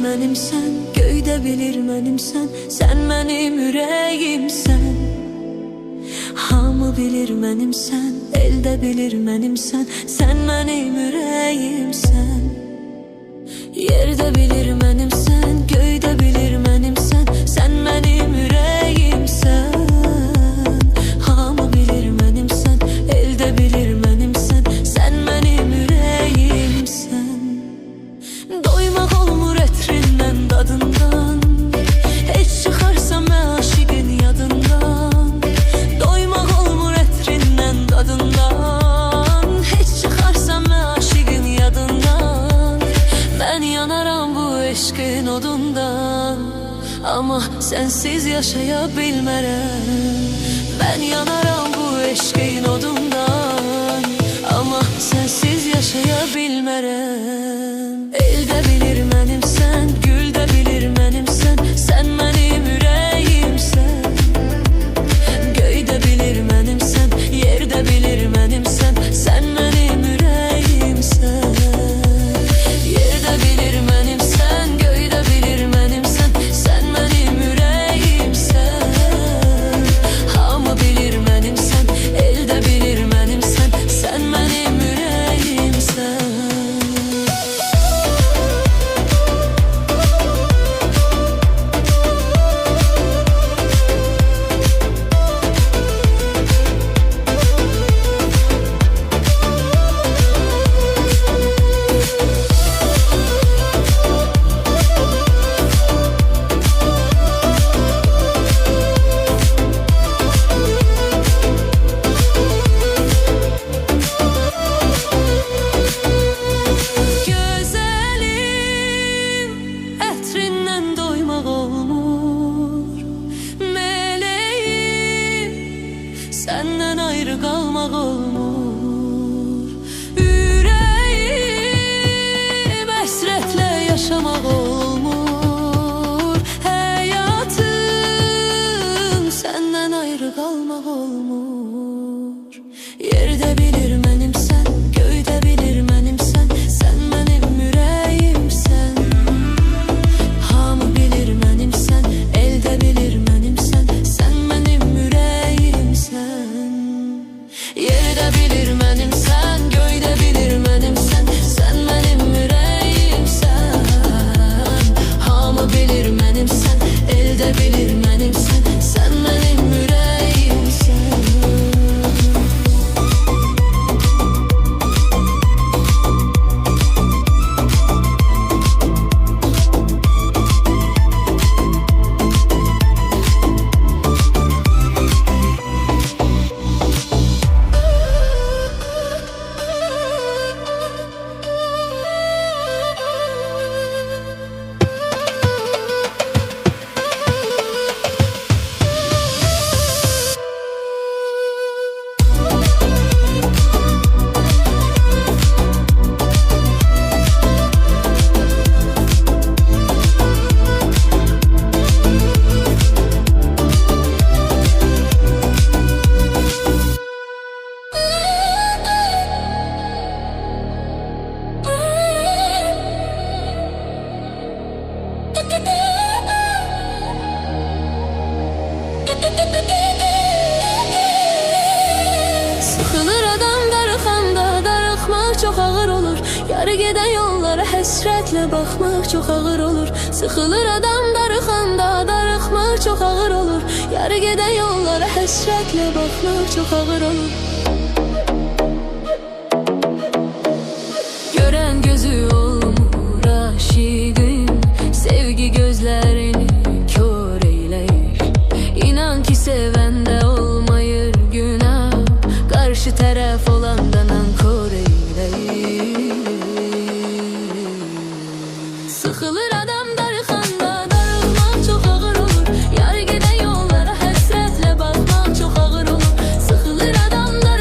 mənimsən, göydə bilir mənimsən, sən mənim ürəyimsən. Hamı bilir mənimsən, eldə bilir mənimsən, sən mənim ürəyimsən. Yerdə bilir mənimsən, göydə bilir mənimsən, sən mənim ürəyimsən. Hamı bilir mənimsən, eldə bilir mənimsən, sən mənim ürəyimsən. Doymaq olmur ətrindən, dadından, heç çıxarsa məşiqin yadından. Doymaq olmur ətrindən, dadından, heç çıxarsa məşiqin yadından. Mən yanaram bu eşqin odundan, amma sənsiz yaşaya bilmərəm. Mən yanaram bu eşqin odundan, amma sənsiz yaşaya bilmərəm. Eldə bilir mənimsən, güldə bilir mənimsən, sən mənim ürəyimsən. Göydə bilir mənimsən, yerdə bilir mənimsən, sən mənim ürəyimsən. Yerdə bilir mənimsən, göydə bilir mənimsən, sən mənim ürəyimsən. Hamı bilir mənimsən, eldə bilir mənimsən, sən mənim ürəyimsən. Səndən ayrı qalmaq olmur. Ürəyim həsrətlə yaşamaq olmur. Həyatım səndən ayrı qalmaq olmur. Yerdə bilir mənimsən, göydə bilir mənimsən, sən mənim ürəyimsən. Hamı bilir mənimsən, eldə bilir mənimsən, sən mənim ürəyimsən. Yerdə bilir mənimsən, göydə bilir mənimsən, sən mənim ürəyimsən. Hamı bilir mənimsən, eldə bilir mənimsən, sən mənim ürəyimsən. Sıxılır adam darıxanda, darıxmaq çox ağır olur. Yarı gedən yollara həsrətlə baxmaq çox ağır olur. Sıxılır adam darıxanda, darıxmaq çox ağır olur. Yarı gedən yollara həsrətlə baxmaq çox ağır olur. Görən gözü olmur aşiqin, sevgi gözlərini kör eyləyir. İnan ki sevəndə olmayır günah, karşı tərəf olandan nankor eyləyir. Sıxılır adam darıxanda, darıxmaq çox ağır olur. Yarı gedən yollara həsrətlə baxmaq çox ağır olur. Sıxılır adam darıxanda,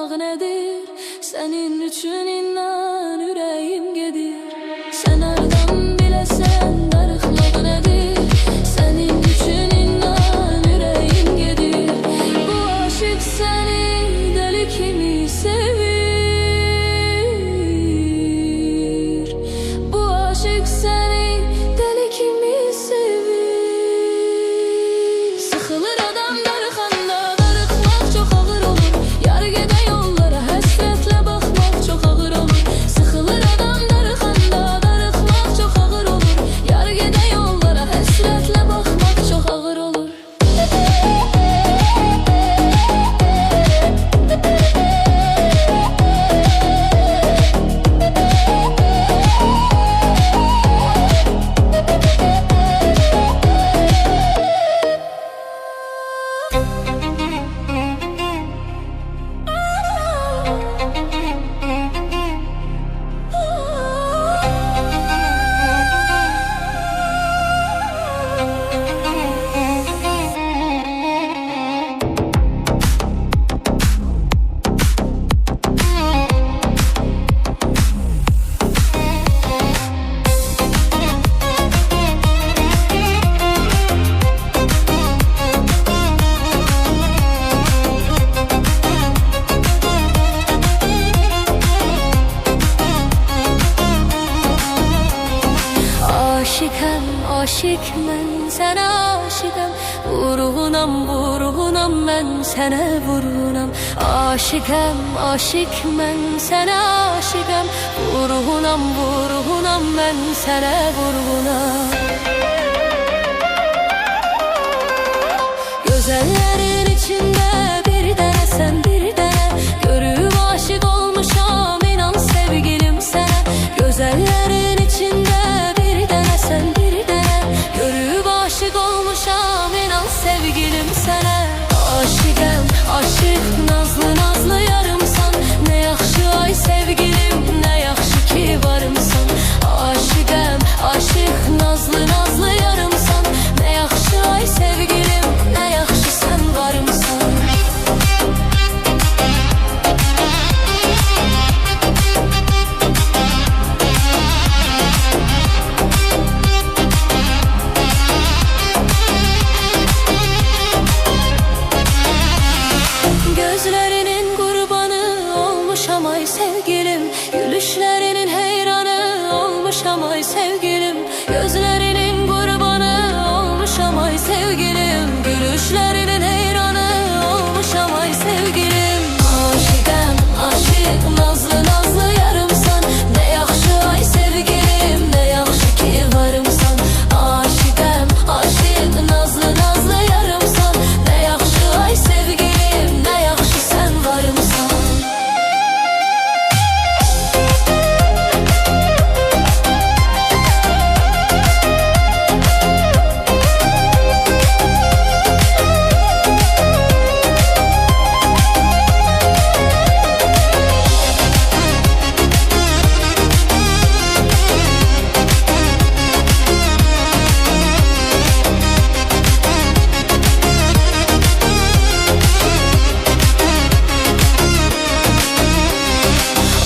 darıxmaq nədir? Sənin üçün inan ürəyim gedir. Sən hardan biləsən darıxmaq nədir? Sənin üçün inan ürəyim gedir. Bu aşıq səni dəli kimi sevir. Bu aşıq səni dəli kimi sevir. Sıxılır adam darıxanda, darıxmaq çox ağır olur. Yar gedən yollara həsrətlə baxmaq çox ağır olur. Sıxılır adam darıxanda, darıxmaq çox ağır olur. Yar gedən yollara həsrətlə baxmaq çox ağır olur. Aşıkam, aşık mən sənə aşıqam. Vurğunam, vurğunam mən sənə vurğunam. Aşıkam, aşık mən sənə aşıqam. Vurğunam, vurğunam mən sənə vurğunam. Gözəllərin içində bir dənə sən, bir dənə. Görüb aşıq olmuşam, inan sevgilim sənə. Gözəllərin içində bir dənə sən, bir dənə. Görüb aşıq olmuşam, inan sevgilim sənə. Aşıqam, aşıq, nazlı nazlı yarımsan. Nə yaxşı ay sevgilim, nə yaxşı ki varımsan. Aşıqam, aşıq, nazlı nazlı yarımsan. Nə yaxşı ay sevgilim, nə yaxşı sən varımsan. Gözlərinin qurbanı olmuşam ay sevgilim. Gülüşlərinin heyranı olmuşam ay sevgilim. Gözlərinin qurbanı olmuşam ay sevgilim. Gülüşlərinin heyranı olmuşam ay sevgilim. Aşıqam, aşıq, nazlı nazlı yarımsan. Nə yaxşı ay sevgilim, nə yaxşı ki varımsan. Aşıqam, aşıq, nazlı nazlı yarımsan. Nə yaxşı ay sevgilim, nə yaxşı sən varımsan.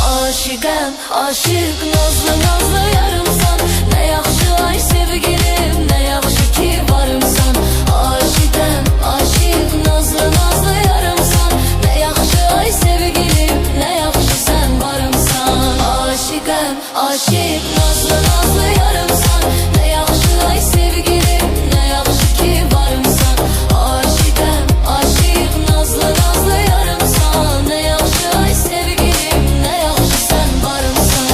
Aşıqam, aşıq, nazlı nazlı yarımsan. Nə yaxşı ay sevgilim, nə yaxşı ki varımsan. Aşıqam, aşıq, nazlı nazlı yarımsan. Nə yaxşı ay sevgilim, nə yaxşı sən varımsan. Aşıqam, aşıq, nazlı nazlı yarımsan. Nə yaxşı ay sevgilim, nə yaxşı ki varımsan. Aşıqam, aşıq, nazlı nazlı yarımsan. Nə yaxşı ay sevgilim, nə yaxşı sən varımsan.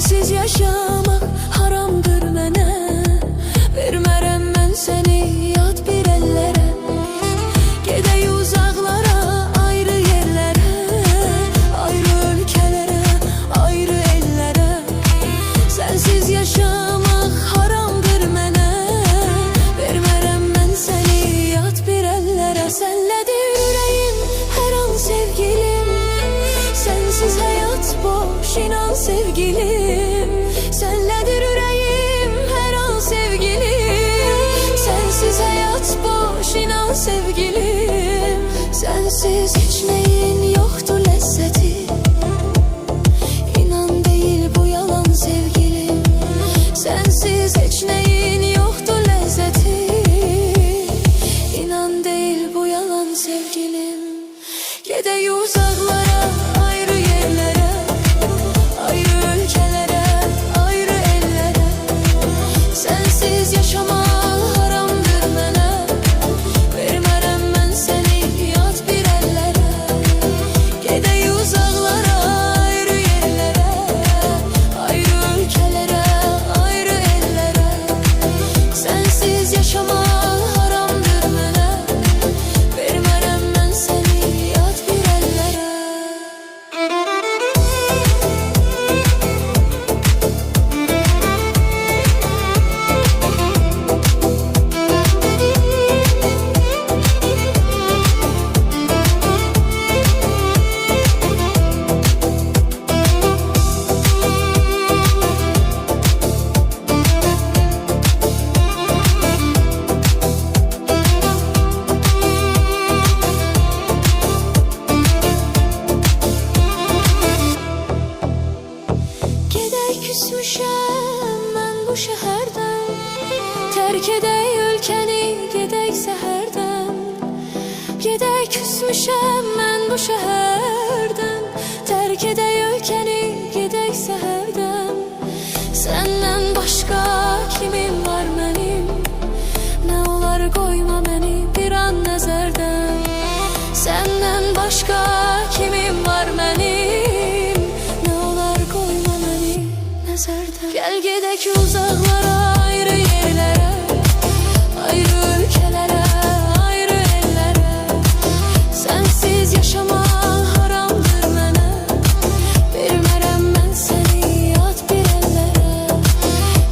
Sensiz yaşamak haramdır mənə. Vermərəm mən səni yad bir əllərə. Gedək uzaqlara, ayrı yerlərə, ayrı ölkələrə, ayrı ellərə. Sensiz yaşamak haramdır mənə. Vermərəm mən səni yad bir əllərə. Sənlədir ürəyim hər an sevgilim. Sensiz həyat boş, inan sevgilim. Sənlədir ürəyim hər an sevgilim. Sensiz həyat boş, inan sevgilim. Sensiz heç nəyin yoxdur ləzzəti. İnan deyil bu yalan sevgilim. Sensiz heç nəyin yoxdur ləzzəti. İnan deyil bu yalan sevgilim. Gedək uzaqlara, ayrı yerlərə, ayrı ölkələrə, ayrı ellərə. Sensiz yaşamaq haramdır mənə. Vermərəm mən səni yad bir əllərə. Gedək uzaqlara, ayrı yerlərə, ayrı ölkələrə, ayrı ellərə. Sensiz yaşamaq haramdır mənə. Vermərəm mən səni yad bir əllərə. Gedək küsmüşəm mən bu şəhərdən. Tərk edək ölkəni, gedək səhərdən. Gedək küsmüşəm mən bu şəhərdən. Tərk edək ölkəni, gedək səhərdən. Səndən başqa kimim var mənim? Nə olar qoyma məni bir an nəzərdən. Səndən başqa kimim var mənim? Nə olar qoyma məni nəzərdən. Gəl gedək uzaqlara, ayrı yerlərə, ayrı ölkələrə, ayrı ellərə. Sensiz yaşamaq haramdır mənə. Vermərəm mən səni yad bir əllərə.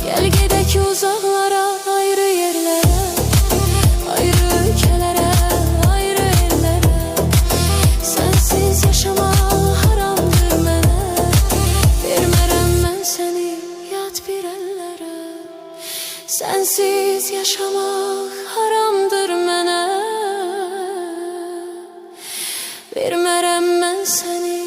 Gəl gedək uzaqlara, ayrı yerlərə, ayrı ölkələrə, ayrı ellərə. Sensiz yaşamaq haramdır mənə. Vermərəm mən səni yad bir əllərə. Sensiz yaşamaq haramdır mənə. Vermərəm mən səni